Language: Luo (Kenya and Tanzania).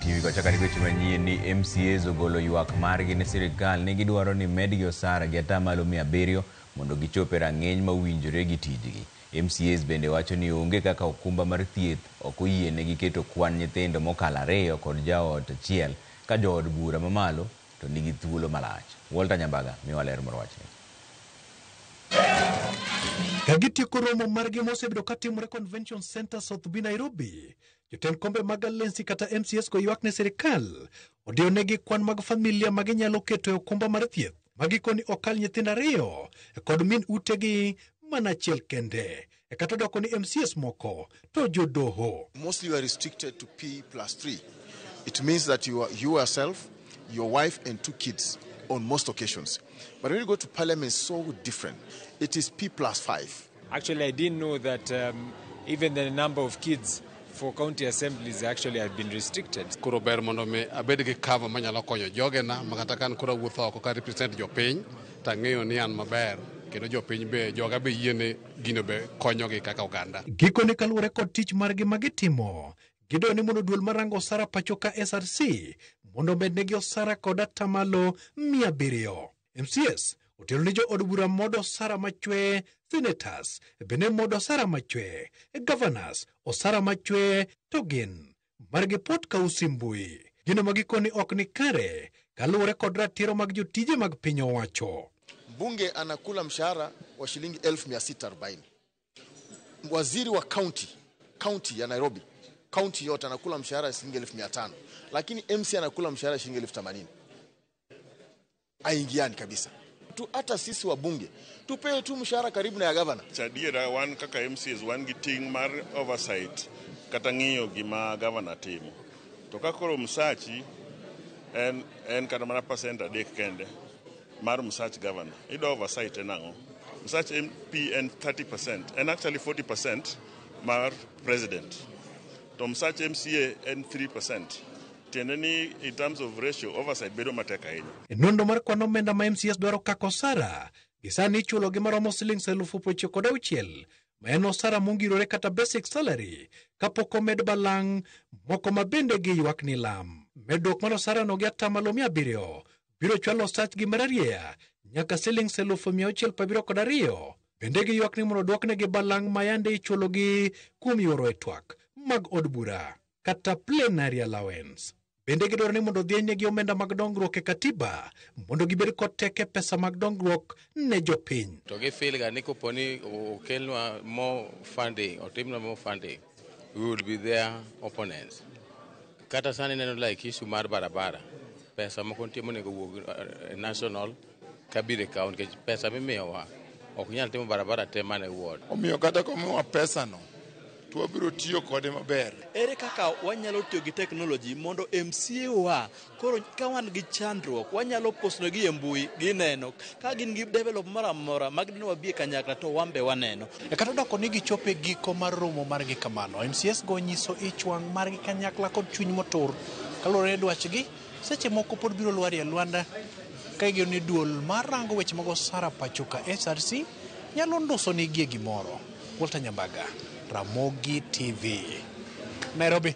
TV kwa chakari kwechi manyie ni MCAs ogolo yuak margi ni sirikal ni gidwaro ni medgi osara gi atamalo 700 mondo gichope rang'eny mawinjore gi tijgi. MCAs bende wacho ni onge kaka okumba mar thieth ok oyienegi keto kwan nyithindo mokalo 2 kod jaot achiel ka jood bura mamalo to nigi thuolo malach. Walter Nyambaga miwa ler mar wachni. Kagitieko romo margi mosebedo katimore Convention Center South B Nairobi, jotend kombe mag Alensi kata MCAs go ywak ne sirikal odionegi kwan mag familia maginyalo keto e okumba mar thieth magikoni okal nyithindo 2 kod min utegi mana achiel kende. Kata doko ni MCAs moko to jodoho. Mostly you are restricted to P+3. It means that you yourself, your wife and 2 kids on most occasions. But when you go to parliament, it's so different. It is P+5. Actually, I didn't know that even the number of kids for county assemblies actually have been restricted. Kuro ber mondo me abed gi cover manyalo konyo jogena makata kan kuro wuotho oko ka represent jopiny tang'eyo ni an maber kendo jopiny be joga be yiene gino be konyogi kaka oganda. Gikone kaluwore kod tich margi magitimo, gido ni mondo duol marango osara pacho ka SRC mondo bednegi osara kod atamalo 700. MCAs otelo ni jo od bura modo osara machwe, senators bende modo osara machwe, governors osara machwe, to gin margi pot ka usimbui. Gino magikoni ok ni kare kaluwore kod ratiro mag jotije mag piny owacho. Bunge anakula mshahara wa shilingi 1640. Waziri wa county ya Nairobi, county yote anakula mshahara shilingi 1500. Lakini MC anakula mshahara shilingi 1080. Aingiani kabisa. Hata sisi wa bunge tupewe tu mshahara karibu na ya governor. Chadiera wan kaka MCAs wan gi ting mar oversight kata ng'iyo gima governor timo. To kakoro msachi en kata mana percent 3 kende mar msach governor. Ido oversight enango. Msach MP and 30% and actually 40% mar president. To msach MCA and 3%. Teneni in terms of ratio oversight bedo mateka hiyo. Nondo mar kwano omenda ma MCAs dwaro kako osara gisani ichulo gi maromo shillings 96,000 ma en osara mongirore kata basic salary kapok omed balang' moko mabende gi ywak ni lam. Medruok mar osara no gi atamalo 700 biro chwalo sach gi mararieya nyaka shillings 672. Bende gi ywak ni mondo duokne gi balang' ma yande ichulo gi kuom yoro e twak mag od bura kata plenary allowance. Bende gidwaro ni mondo dhienegi omenda mag dongruok e katiba mondo gibed kod teke pesa mag dongruok ne jopiny. To gifeel ga ni koponi okelwa more funding or timna more funding, we will be their opponents. Kata sani neno like issue mar barabara, pesa moko timo nego wuog national kabire account ke pesa mimiyowa ok nyal timo barabara te mane ward. Omiyo kata komiwa pesa no to wabiro tiyo kode maber. Ere kaka wanyalo tiyo gi technology mondo MCA wa koro ka wan gi chandruok wanyalo postno gi mbui gineno ka gin gi develop mara magdino wabie kanyakla to wambe waneno. Kata doko ni gichope giko mar romo margi kamano, MCAs go nyiso ichwang margi kanyakla kod chuny motur kalore dwachgi seche moko pod biro lwari e Luanda ka gino ni duol mar rango weche mag osara pacho ka SRC nyalo ndoso ni gie gimoro. Walter Nyambaga, Ramogi TV, Nairobi.